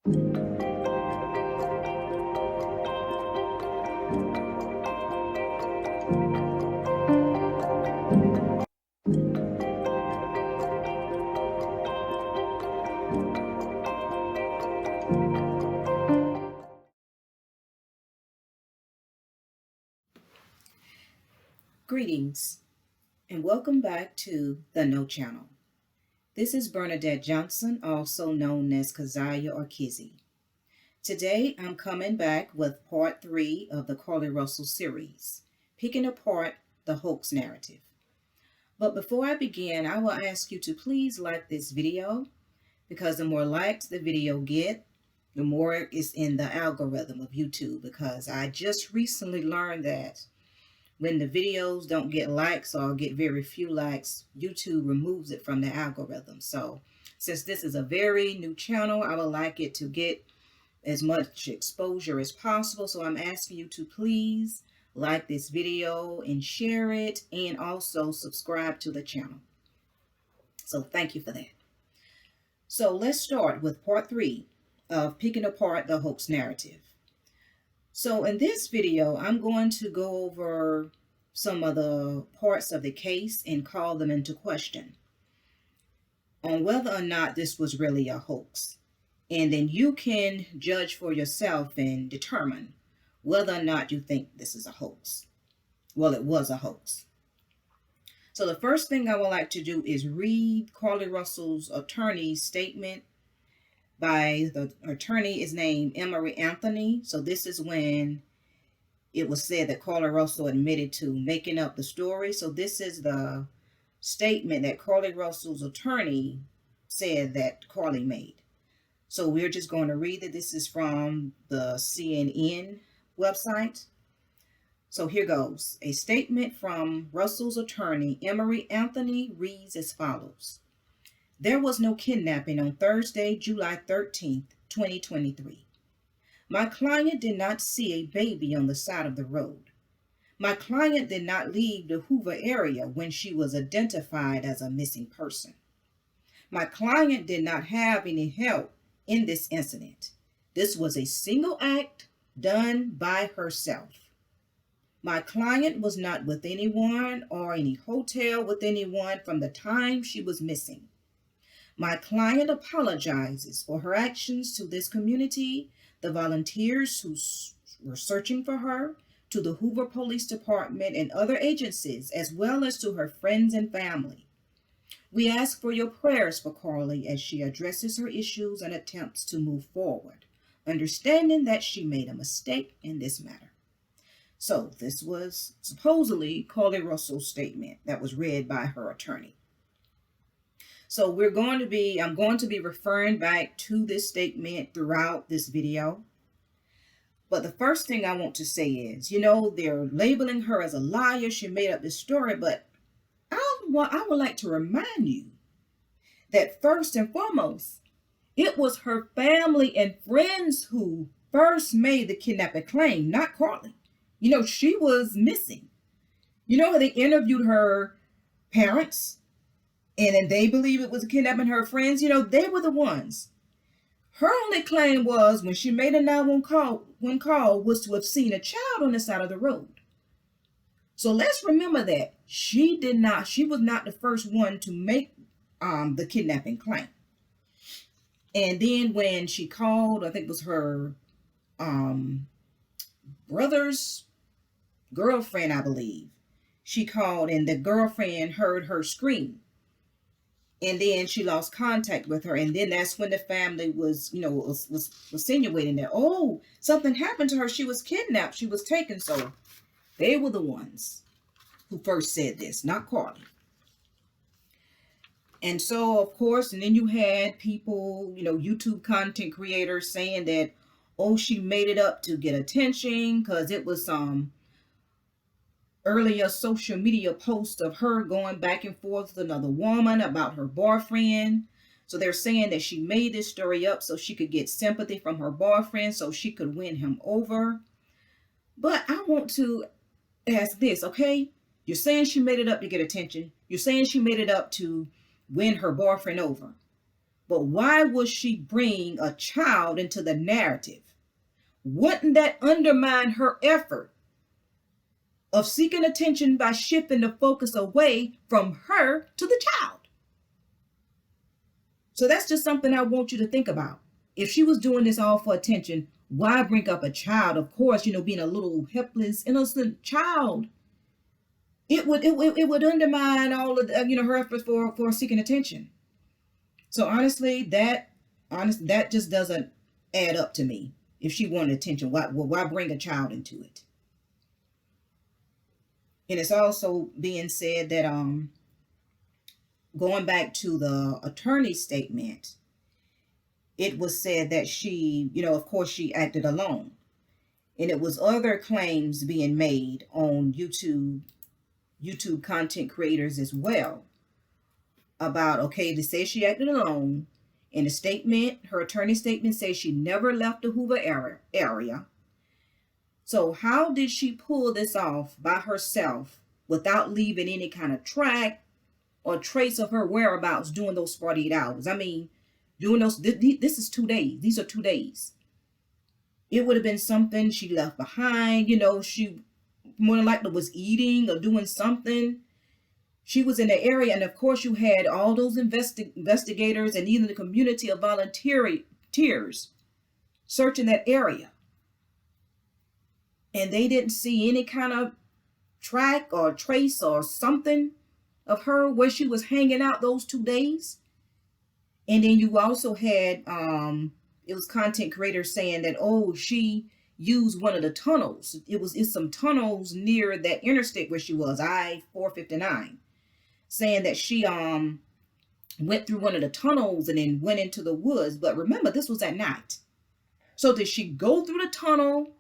Greetings and welcome back to the No Channel. This is Bernadette Johnson, also known as Keziah or Kizzy. Today I'm coming back with part 3 of the Carlee Russell series, picking apart the hoax narrative. But before I begin, I will ask you to please like this video because the more likes the video get, the more it's in the algorithm of YouTube, because I just recently learned that when the videos don't get likes or get very few likes, YouTube removes it from the algorithm. So since this is a very new channel, I would like it to get as much exposure as possible. So I'm asking you to please like this video and share it, and also subscribe to the channel. So thank you for that. So let's start with part 3 of picking apart the hoax narrative. So in this video, I'm going to go over some of the parts of the case and call them into question on whether or not this was really a hoax. And then you can judge for yourself and determine whether or not you think this is a hoax. Well, it was a hoax. So the first thing I would like to do is read Carlee Russell's attorney's statement. By the attorney is named Emory Anthony. So this is when it was said that Carlee Russell admitted to making up the story. So this is the statement that Carlee Russell's attorney said that Carlee made. So we're just going to read it. This is from the CNN website. So here goes. A statement from Russell's attorney, Emory Anthony, reads as follows. There was no kidnapping on Thursday, July 13th, 2023. My client did not see a baby on the side of the road. My client did not leave the Hoover area when she was identified as a missing person. My client did not have any help in this incident. This was a single act done by herself. My client was not with anyone or any hotel with anyone from the time she was missing. My client apologizes for her actions to this community, the volunteers who were searching for her, to the Hoover Police Department and other agencies, as well as to her friends and family. We ask for your prayers for Carlee as she addresses her issues and attempts to move forward, understanding that she made a mistake in this matter. So this was supposedly Carlee Russell's statement that was read by her attorney. So I'm going to be referring back to this statement throughout this video. But the first thing I want to say is, they're labeling her as a liar. She made up this story, but I would like to remind you that first and foremost, it was her family and friends who first made the kidnapping claim, not Carlee. She was missing. They interviewed her parents, and then they believe it was a kidnapping. Her friends, they were the ones. Her only claim was when she made a 911 call was to have seen a child on the side of the road. So let's remember that she was not the first one to make the kidnapping claim. And then when she called, I think it was her brother's girlfriend, I believe. She called and the girlfriend heard her scream. And then she lost contact with her. And then that's when the family was insinuating that, oh, something happened to her. She was kidnapped. She was taken. So they were the ones who first said this, not Carlee. And so, of course, and then you had people, YouTube content creators saying that, oh, she made it up to get attention because it was some earlier social media post of her going back and forth with another woman about her boyfriend. So they're saying that she made this story up so she could get sympathy from her boyfriend, so she could win him over. But I want to ask this, okay? You're saying she made it up to get attention. You're saying she made it up to win her boyfriend over. But why would she bring a child into the narrative? Wouldn't that undermine her effort of seeking attention by shifting the focus away from her to the child? So that's just something I want you to think about. If she was doing this all for attention, why bring up a child? Of course, being a little helpless, innocent child, it would undermine all of her efforts for seeking attention. So honestly, that just doesn't add up to me. If she wanted attention, why bring a child into it? And it's also being said that going back to the attorney's statement, it was said that she, of course, she acted alone. And it was other claims being made on YouTube content creators as well about, okay, they say she acted alone. In the statement, her attorney statement says she never left the Hoover area. So how did she pull this off by herself without leaving any kind of track or trace of her whereabouts during those 48 hours? I mean, doing those, this is 2 days. These are 2 days. It would have been something she left behind. She more than likely was eating or doing something. She was in the area, and of course you had all those investigators and even the community of volunteers searching that area. And they didn't see any kind of track or trace or something of her where she was hanging out those 2 days. And then you also had it was content creators saying that, oh, she used one of the tunnels. It's some tunnels near that interstate where she was, I-459, saying that she went through one of the tunnels and then went into the woods. But remember, this was at night. So did she go through the tunnel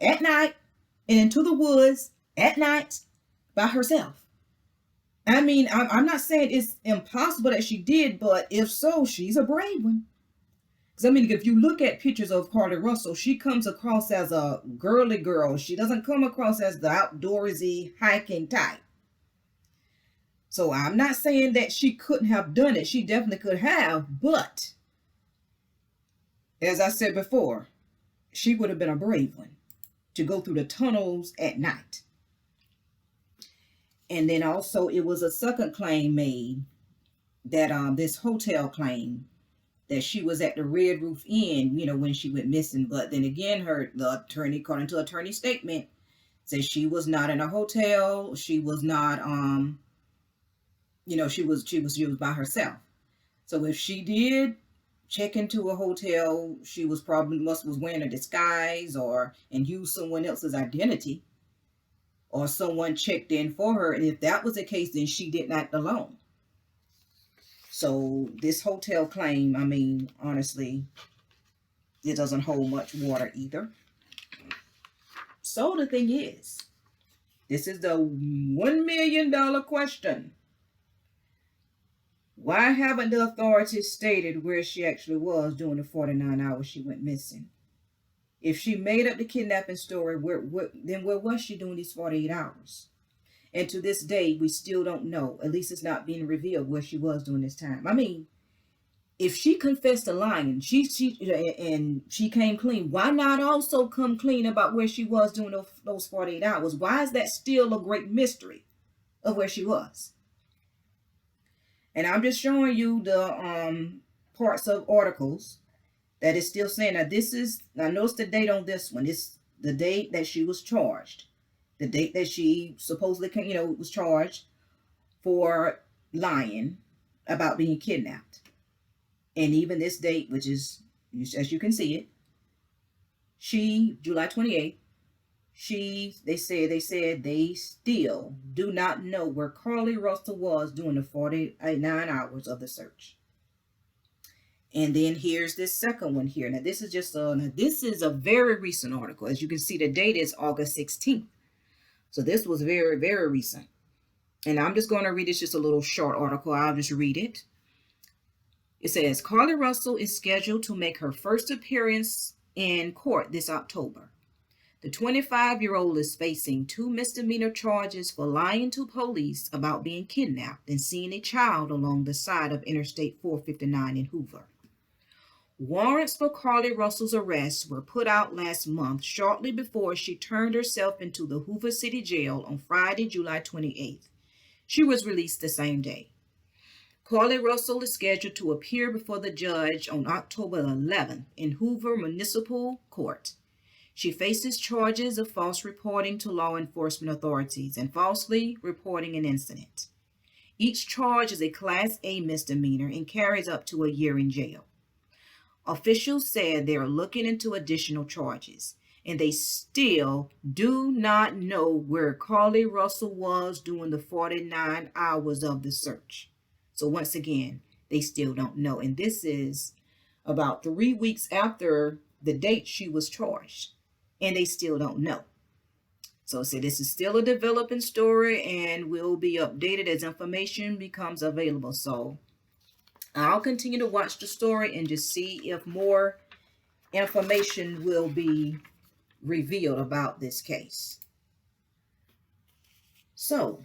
at night and into the woods at night by herself? I mean, I'm not saying it's impossible that she did, but if so, she's a brave one. Because I mean, if you look at pictures of Carlee Russell, she comes across as a girly girl. She doesn't come across as the outdoorsy hiking type. So I'm not saying that she couldn't have done it. She definitely could have, but as I said before, she would have been a brave one to go through the tunnels at night. And then also it was a second claim made that this hotel claim that she was at the Red Roof Inn, when she went missing. But then again, the attorney, according to attorney statement, says she was not in a hotel. She was not, she was by herself. So if she did check into a hotel, she was wearing a disguise and used someone else's identity, or someone checked in for her. And if that was the case, then she didn't act alone. So this hotel claim, I mean, honestly, it doesn't hold much water either. So the thing is, this is the $1 million question. Why haven't the authorities stated where she actually was during the 49 hours she went missing? If she made up the kidnapping story, then where was she during these 48 hours? And to this day, we still don't know. At least it's not being revealed where she was during this time. I mean, if she confessed to lying, she came clean, why not also come clean about where she was during those 48 hours? Why is that still a great mystery of where she was? And I'm just showing you the parts of articles that is still saying that now notice the date on this one. It's the date that she was charged. The date that she supposedly, was charged for lying about being kidnapped. And even this date, which is, as you can see it, July 28th, they said they still do not know where Carlee Russell was during the 49 hours of the search. And then here's this second one here. Now this is a very recent article. As you can see, the date is August 16th. So this was very, very recent. And I'm just going to read, it's just a little short article. I'll just read it. It says, Carlee Russell is scheduled to make her first appearance in court this October. The 25-year-old is facing 2 misdemeanor charges for lying to police about being kidnapped and seeing a child along the side of Interstate 459 in Hoover. Warrants for Carlee Russell's arrest were put out last month, shortly before she turned herself into the Hoover City Jail on Friday, July 28th. She was released the same day. Carlee Russell is scheduled to appear before the judge on October 11th in Hoover Municipal Court. She faces charges of false reporting to law enforcement authorities and falsely reporting an incident. Each charge is a Class A misdemeanor and carries up to a year in jail. Officials said they are looking into additional charges, and they still do not know where Carlee Russell was during the 49 hours of the search. So once again, they still don't know. And this is about 3 weeks after the date she was charged, and they still don't know. So this is still a developing story and will be updated as information becomes available. So I'll continue to watch the story and just see if more information will be revealed about this case. So,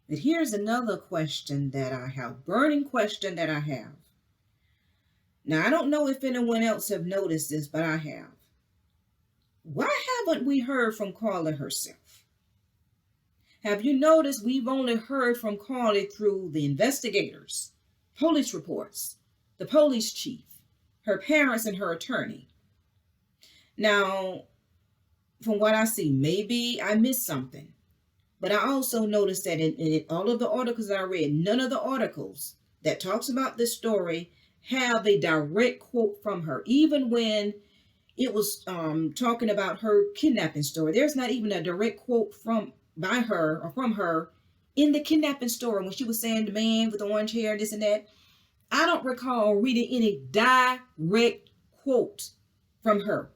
but here's another question that I have, burning question that I have. Now, I don't know if anyone else have noticed this, but I have. Why haven't we heard from Carlee herself? Have you noticed we've only heard from Carlee through the investigators, police reports, the police chief, her parents, and her attorney? Now, from what I see, maybe I missed something. But I also noticed that in all of the articles I read, none of the articles that talks about this story have a direct quote from her. Even when it was talking about her kidnapping story, there's not even a direct quote from her in the kidnapping story when she was saying the man with the orange hair and this and that. I don't recall reading any direct quote from her,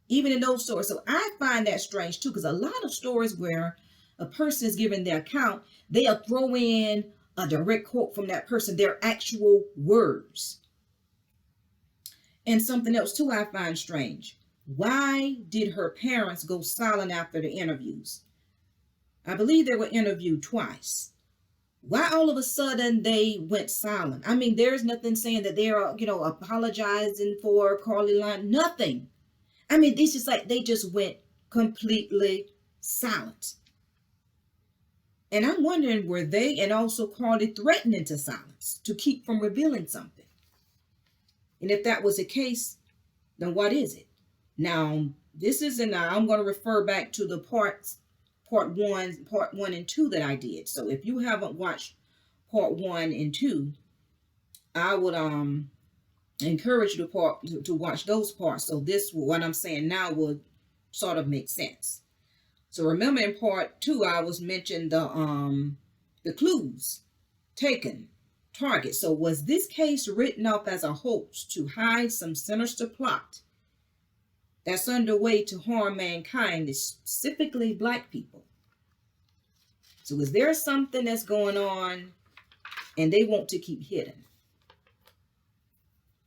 even in those stories. So I find that strange too, because a lot of stories where a person is giving their account, they'll throw in a direct quote from that person, their actual words. And something else too I find strange. Why did her parents go silent after the interviews? I believe they were interviewed twice. Why all of a sudden they went silent? I mean, there's nothing saying that they're, apologizing for Carlee lying. Nothing. I mean, it's just like they just went completely silent. And I'm wondering, were they and also Carlee threatening to silence to keep from revealing something? And if that was the case, then what is it? Now, I'm going to refer back to the part one and two that I did. So if you haven't watched part 1 and 2, I would encourage you to watch those parts. So what I'm saying now would sort of make sense. So remember in part 2, I was mentioning the clues taken, target. So was this case written up as a hoax to hide some sinister plot that's underway to harm mankind, specifically Black people? So is there something that's going on and they want to keep hidden?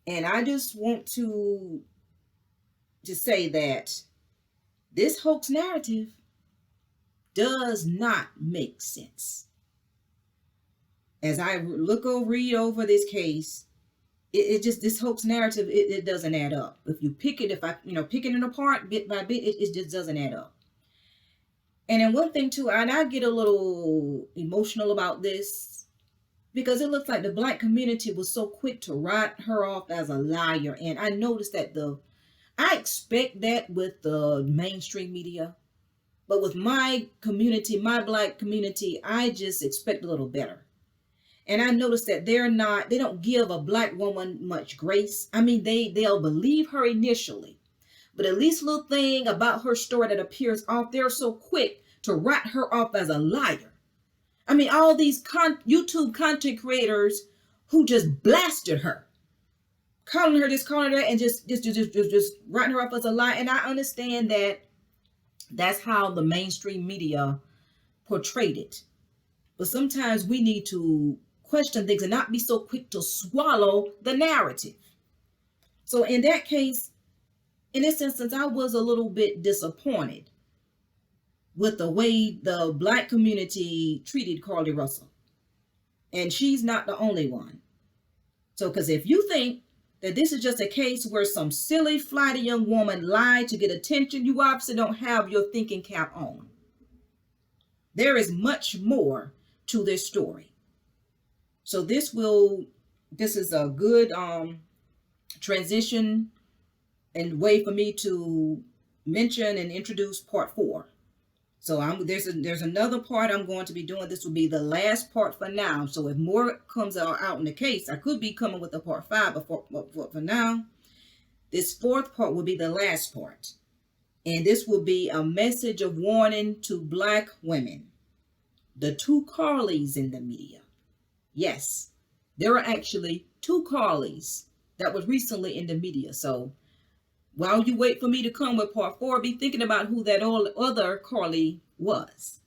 And I just want to say that this hoax narrative does not make sense. As I read over this case, this hoax narrative, it doesn't add up. If you pick it apart bit by bit, it just doesn't add up. And then one thing too, and I get a little emotional about this, because it looks like the Black community was so quick to write her off as a liar. And I noticed that I expect that with the mainstream media, but with my community, my Black community, I just expect a little better. And I noticed that they don't give a Black woman much grace. I mean, they'll believe her initially, but at least little thing about her story that appears off, they're so quick to write her off as a liar. I mean, all these YouTube content creators who just blasted her, calling her this, calling her that, and just writing her off as a liar. And I understand that that's how the mainstream media portrayed it. But sometimes we need to question things and not be so quick to swallow the narrative. So in that case, in this instance, I was a little bit disappointed with the way the Black community treated Carlee Russell. And she's not the only one. So, because if you think that this is just a case where some silly, flighty young woman lied to get attention, you obviously don't have your thinking cap on. There is much more to this story. So this is a good transition and way for me to mention and introduce part 4. So there's another part I'm going to be doing. This will be the last part for now. So if more comes out in the case, I could be coming with a part 5, but for now, this 4th part will be the last part. And this will be a message of warning to Black women. The 2 Carlees in the media. Yes, there are actually 2 Carlees that was recently in the media. So while you wait for me to come with part 4, be thinking about who that other Carlee was.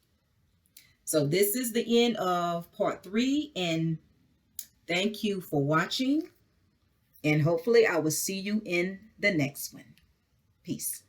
So this is the end of part 3, and thank you for watching. And hopefully I will see you in the next one. Peace.